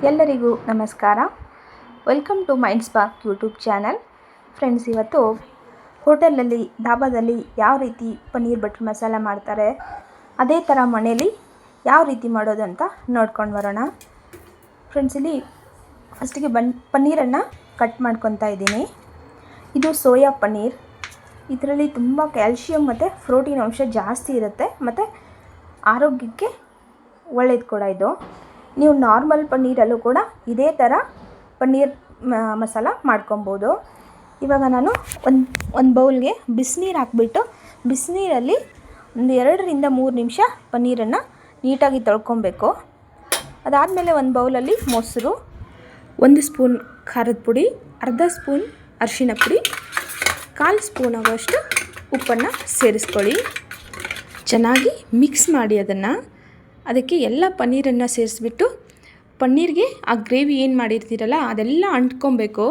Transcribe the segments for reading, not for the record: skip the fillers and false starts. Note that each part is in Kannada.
ಎಲ್ಲರಿಗೂ ನಮಸ್ಕಾರ. Welcome to Mind Spark YouTube channel. Friends, ಇವತ್ತು ಹೋಟೆಲಲ್ಲಿ ಧಾಬಾದಲ್ಲಿ ಯಾವ ರೀತಿ ಪನ್ನೀರ್ ಬಟರ್ ಮಸಾಲ ಮಾಡ್ತಾರೆ ಅದೇ ಥರ ಮನೇಲಿ ಯಾವ ರೀತಿ ಮಾಡೋದು ಅಂತ ನೋಡ್ಕೊಂಡು ಬರೋಣ. ಫ್ರೆಂಡ್ಸ್, ಇಲ್ಲಿ ಫಸ್ಟಿಗೆ ಪನ್ನೀರನ್ನು ಕಟ್ ಮಾಡ್ಕೊತಾ ಇದ್ದೀನಿ. ಇದು ಸೋಯಾ ಪನ್ನೀರ್. ಇದರಲ್ಲಿ ತುಂಬ ಕ್ಯಾಲ್ಶಿಯಂ ಮತ್ತು ಪ್ರೋಟೀನ್ ಅಂಶ ಜಾಸ್ತಿ ಇರುತ್ತೆ ಮತ್ತು ಆರೋಗ್ಯಕ್ಕೆ ಒಳ್ಳೇದು ಕೂಡ ಇದು. ನೀವು ನಾರ್ಮಲ್ ಪನ್ನೀರಲ್ಲೂ ಕೂಡ ಇದೇ ಥರ ಪನ್ನೀರ್ ಮಸಾಲ ಮಾಡ್ಕೊಬೋದು. ಇವಾಗ ನಾನು ಒಂದು ಬೌಲ್ಗೆ ಬಿಸಿನೀರು ಹಾಕ್ಬಿಟ್ಟು ಬಿಸಿನೀರಲ್ಲಿ ಒಂದು 2-3 ನಿಮಿಷ ಪನ್ನೀರನ್ನು ನೀಟಾಗಿ ತೊಳ್ಕೊಬೇಕು. ಅದಾದಮೇಲೆ ಒಂದು ಬೌಲಲ್ಲಿ ಮೊಸರು, 1 ಸ್ಪೂನ್ ಖಾರದ ಪುಡಿ, ಅರ್ಧ ಸ್ಪೂನ್ ಅರಿಶಿನ ಪುಡಿ, 1/4 ಸ್ಪೂನ್ ಆಗೋಷ್ಟು ಉಪ್ಪನ್ನು ಸೇರಿಸ್ಕೊಳ್ಳಿ. ಚೆನ್ನಾಗಿ ಮಿಕ್ಸ್ ಮಾಡಿ ಅದಕ್ಕೆ ಎಲ್ಲ ಪನ್ನೀರನ್ನು ಸೇರಿಸ್ಬಿಟ್ಟು ಪನ್ನೀರ್ಗೆ ಆ ಗ್ರೇವಿ ಏನು ಮಾಡಿರ್ತೀರಲ್ಲ ಅದೆಲ್ಲ ಅಂಟ್ಕೊಬೇಕು.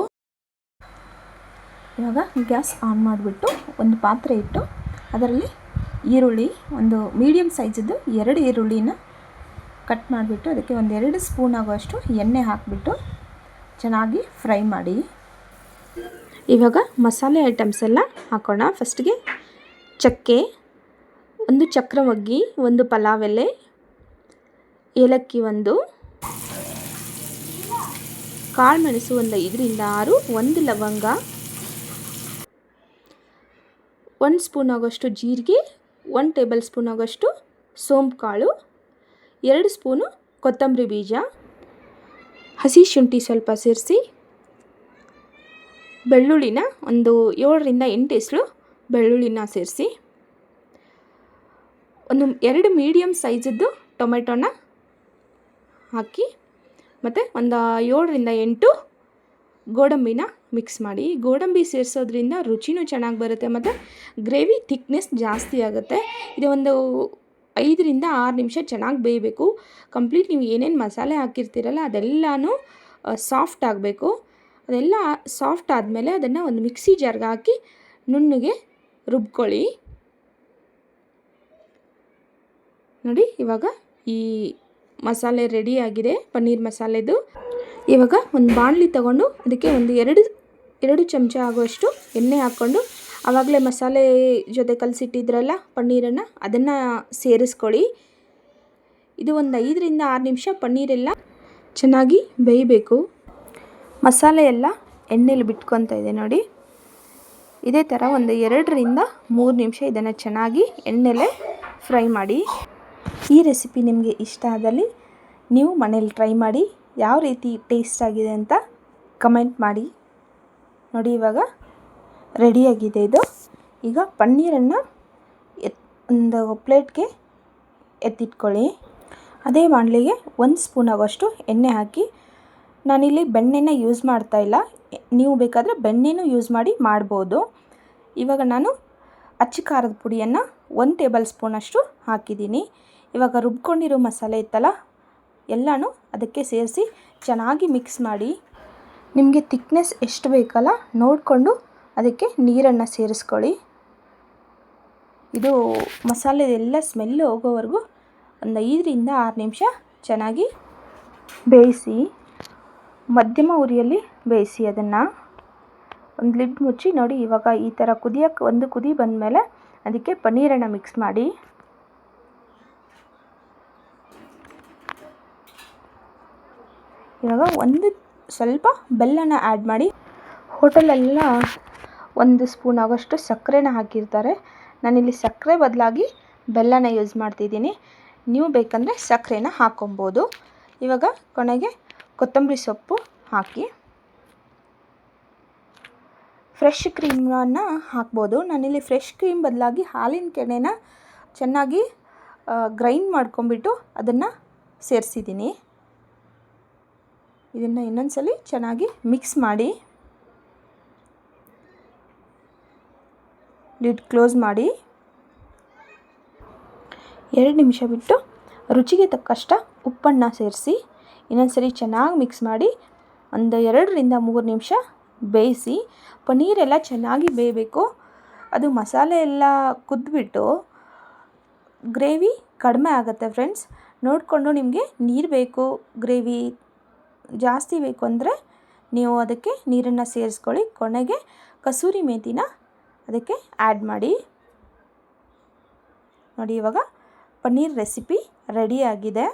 ಇವಾಗ ಗ್ಯಾಸ್ ಆನ್ ಮಾಡಿಬಿಟ್ಟು ಒಂದು ಪಾತ್ರೆ ಇಟ್ಟು ಅದರಲ್ಲಿ ಈರುಳ್ಳಿ, ಒಂದು ಮೀಡಿಯಮ್ ಸೈಜದ್ದು 2 ಈರುಳ್ಳಿನ ಕಟ್ ಮಾಡಿಬಿಟ್ಟು ಅದಕ್ಕೆ 1-2 ಸ್ಪೂನ್ ಆಗೋಷ್ಟು ಎಣ್ಣೆ ಹಾಕಿಬಿಟ್ಟು ಚೆನ್ನಾಗಿ ಫ್ರೈ ಮಾಡಿ. ಇವಾಗ ಮಸಾಲೆ ಐಟಮ್ಸ್ ಎಲ್ಲ ಹಾಕೋಣ. ಫಸ್ಟಿಗೆ ಚಕ್ಕೆ, 1 ಚಕ್ರಮಗ್ಗಿ, 1 ಪಲಾವ್ ಎಲೆ, ಏಲಕ್ಕಿ 1, ಕಾಳುಮೆಣಸು 5-6, 1 ಲವಂಗ, 1 ಸ್ಪೂನ್ ಆಗೋಷ್ಟು ಜೀರಿಗೆ, 1 ಟೇಬಲ್ ಸ್ಪೂನ್ ಆಗೋಷ್ಟು ಸೋಂಪು ಕಾಳು, 2 ಸ್ಪೂನು ಕೊತ್ತಂಬರಿ ಬೀಜ, ಹಸಿ ಶುಂಠಿ ಸ್ವಲ್ಪ ಸೇರಿಸಿ, ಬೆಳ್ಳುಳ್ಳಿನ ಒಂದು 7-8 ಎಸಳು ಬೆಳ್ಳುಳ್ಳಿನ ಸೇರಿಸಿ, 2 ಮೀಡಿಯಮ್ ಸೈಜದ್ದು ಟೊಮೆಟೊನ ಹಾಕಿ, ಮತ್ತು 7-8 ಗೋಡಂಬಿನ ಮಿಕ್ಸ್ ಮಾಡಿ. ಗೋಡಂಬಿ ಸೇರಿಸೋದ್ರಿಂದ ರುಚಿನೂ ಚೆನ್ನಾಗಿ ಬರುತ್ತೆ ಮತ್ತು ಗ್ರೇವಿ ಥಿಕ್ನೆಸ್ ಜಾಸ್ತಿ ಆಗುತ್ತೆ. ಇದು 5-6 ನಿಮಿಷ ಚೆನ್ನಾಗಿ ಬೇಯಬೇಕು. ಕಂಪ್ಲೀಟ್ ನೀವು ಏನೇನು ಮಸಾಲೆ ಹಾಕಿರ್ತೀರಲ್ಲ ಅದೆಲ್ಲನೂ ಸಾಫ್ಟ್ ಆಗಬೇಕು. ಅದೆಲ್ಲ ಸಾಫ್ಟ್ ಆದಮೇಲೆ ಅದನ್ನು ಒಂದು ಮಿಕ್ಸಿ ಜಾರ್ಗೆ ಹಾಕಿ ನುಣ್ಣಗೆ ರುಬ್ಕೊಳ್ಳಿ. ನೋಡಿ, ಇವಾಗ ಈ ಮಸಾಲೆ ರೆಡಿಯಾಗಿದೆ, ಪನ್ನೀರ್ ಮಸಾಲೆದು. ಇವಾಗ ಒಂದು ಬಾಣಲಿ ತಗೊಂಡು ಅದಕ್ಕೆ 2 ಚಮಚ ಆಗುವಷ್ಟು ಎಣ್ಣೆ ಹಾಕ್ಕೊಂಡು ಆವಾಗಲೇ ಮಸಾಲೆ ಜೊತೆ ಕಲಸಿಟ್ಟಿದ್ರಲ್ಲ ಪನ್ನೀರನ್ನು ಅದನ್ನು ಸೇರಿಸ್ಕೊಳ್ಳಿ. ಇದು 5-6 ನಿಮಿಷ ಪನ್ನೀರೆಲ್ಲ ಚೆನ್ನಾಗಿ ಬೇಯಬೇಕು. ಮಸಾಲೆ ಎಲ್ಲ ಎಣ್ಣೆಲಿ ಬಿಟ್ಕೊತಾ ಇದೆ ನೋಡಿ. ಇದೇ ಥರ 2-3 ನಿಮಿಷ ಇದನ್ನು ಚೆನ್ನಾಗಿ ಎಣ್ಣೆಲೆ ಫ್ರೈ ಮಾಡಿ. ಈ ರೆಸಿಪಿ ನಿಮಗೆ ಇಷ್ಟ ಆದಲ್ಲಿ ನೀವು ಮನೇಲಿ ಟ್ರೈ ಮಾಡಿ ಯಾವ ರೀತಿ ಟೇಸ್ಟ್ ಆಗಿದೆ ಅಂತ ಕಮೆಂಟ್ ಮಾಡಿ. ನೋಡಿ, ಇವಾಗ ರೆಡಿಯಾಗಿದೆ ಇದು. ಈಗ ಪನ್ನೀರನ್ನು ಒಂದು ಪ್ಲೇಟ್ಗೆ ಎತ್ತಿಟ್ಕೊಳ್ಳಿ. ಅದೇ ಬಾಣಲೆಗೆ 1 ಸ್ಪೂನ್ ಆಗೋಷ್ಟು ಎಣ್ಣೆ ಹಾಕಿ, ನಾನಿಲ್ಲಿ ಬೆಣ್ಣೆನ ಯೂಸ್ ಮಾಡ್ತಾಯಿಲ್ಲ, ನೀವು ಬೇಕಾದರೆ ಬೆಣ್ಣೆನೂ ಯೂಸ್ ಮಾಡ್ಬೋದು. ಇವಾಗ ನಾನು ಅಚ್ಚ ಖಾರದ ಪುಡಿಯನ್ನು 1 ಟೇಬಲ್ ಸ್ಪೂನಷ್ಟು ಹಾಕಿದ್ದೀನಿ. ಇವಾಗ ರುಬ್ಕೊಂಡಿರೋ ಮಸಾಲೆ ಇತ್ತಲ್ಲ ಎಲ್ಲನೂ ಅದಕ್ಕೆ ಸೇರಿಸಿ ಚೆನ್ನಾಗಿ ಮಿಕ್ಸ್ ಮಾಡಿ. ನಿಮಗೆ ಥಿಕ್ನೆಸ್ ಎಷ್ಟು ಬೇಕಲ್ಲ ನೋಡಿಕೊಂಡು ಅದಕ್ಕೆ ನೀರನ್ನು ಸೇರಿಸ್ಕೊಳ್ಳಿ. ಇದು ಮಸಾಲೆದೆಲ್ಲ ಸ್ಮೆಲ್ಲು ಹೋಗೋವರೆಗೂ 5-6 ನಿಮಿಷ ಚೆನ್ನಾಗಿ ಬೇಯಿಸಿ. ಮಧ್ಯಮ ಉರಿಯಲ್ಲಿ ಬೇಯಿಸಿ. ಅದನ್ನು ಒಂದು ಲಿಡ್ ಮುಚ್ಚಿ ನೋಡಿ. ಇವಾಗ ಈ ಥರ ಒಂದು ಕುದಿ ಬಂದಮೇಲೆ ಅದಕ್ಕೆ ಪನ್ನೀರನ್ನು ಮಿಕ್ಸ್ ಮಾಡಿ. ಇವಾಗ ಸ್ವಲ್ಪ ಬೆಲ್ಲನ ಆ್ಯಡ್ ಮಾಡಿ. ಹೋಟೆಲೆಲ್ಲ 1 ಸ್ಪೂನ್ ಆಗೋಷ್ಟು ಸಕ್ಕರೆನ ಹಾಕಿರ್ತಾರೆ. ನಾನಿಲ್ಲಿ ಸಕ್ಕರೆ ಬದಲಾಗಿ ಬೆಲ್ಲನ ಯೂಸ್ ಮಾಡ್ತಿದ್ದೀನಿ. ನೀವು ಬೇಕಂದರೆ ಸಕ್ಕರೆನ ಹಾಕ್ಕೊಬೋದು. ಇವಾಗ ಕೊನೆಗೆ ಕೊತ್ತಂಬರಿ ಸೊಪ್ಪು ಹಾಕಿ, ಫ್ರೆಶ್ ಕ್ರೀಮನ್ನು ಹಾಕ್ಬೋದು. ನಾನಿಲ್ಲಿ ಫ್ರೆಶ್ ಕ್ರೀಮ್ ಬದಲಾಗಿ ಹಾಲಿನ ಕೆನೆನ ಚೆನ್ನಾಗಿ ಗ್ರೈಂಡ್ ಮಾಡ್ಕೊಂಬಿಟ್ಟು ಅದನ್ನು ಸೇರಿಸಿದ್ದೀನಿ. ಇದನ್ನು ಇನ್ನೊಂದ್ಸಲಿ ಚೆನ್ನಾಗಿ ಮಿಕ್ಸ್ ಮಾಡಿ ಲಿಡ್ ಕ್ಲೋಸ್ ಮಾಡಿ 2 ನಿಮಿಷ ಬಿಟ್ಟು ರುಚಿಗೆ ತಕ್ಕಷ್ಟ ಉಪ್ಪನ್ನು ಸೇರಿಸಿ ಇನ್ನೊಂದ್ಸರಿ ಚೆನ್ನಾಗಿ ಮಿಕ್ಸ್ ಮಾಡಿ 2-3 ನಿಮಿಷ ಬೇಯಿಸಿ. ಪನ್ನೀರೆಲ್ಲ ಚೆನ್ನಾಗಿ ಬೇಯಬೇಕು. ಅದು ಮಸಾಲೆ ಎಲ್ಲ ಕುದ್ಬಿಟ್ಟು ಗ್ರೇವಿ ಕಡಿಮೆ ಆಗುತ್ತೆ ಫ್ರೆಂಡ್ಸ್. ನೋಡಿಕೊಂಡು ನಿಮಗೆ ನೀರು ಬೇಕು, ಗ್ರೇವಿ ಜಾಸ್ತಿ ಬೇಕು ಅಂದರೆ ನೀವು ಅದಕ್ಕೆ ನೀರನ್ನು ಸೇರಿಸ್ಕೊಳ್ಳಿ. ಕೊನೆಗೆ ಕಸೂರಿ ಮೇಥಿನ ಅದಕ್ಕೆ ಆ್ಯಡ್ ಮಾಡಿ. ನೋಡಿ, ಇವಾಗ ಪನ್ನೀರ್ ರೆಸಿಪಿ ರೆಡಿಯಾಗಿದೆ.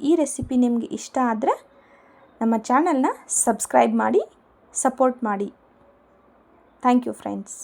ಈ ರೆಸಿಪಿ ನಿಮಗೆ ಇಷ್ಟ ಆದರೆ ನಮ್ಮ ಚಾನಲ್ನ ಸಬ್ಸ್ಕ್ರೈಬ್ ಮಾಡಿ, ಸಪೋರ್ಟ್ ಮಾಡಿ. Thank you friends.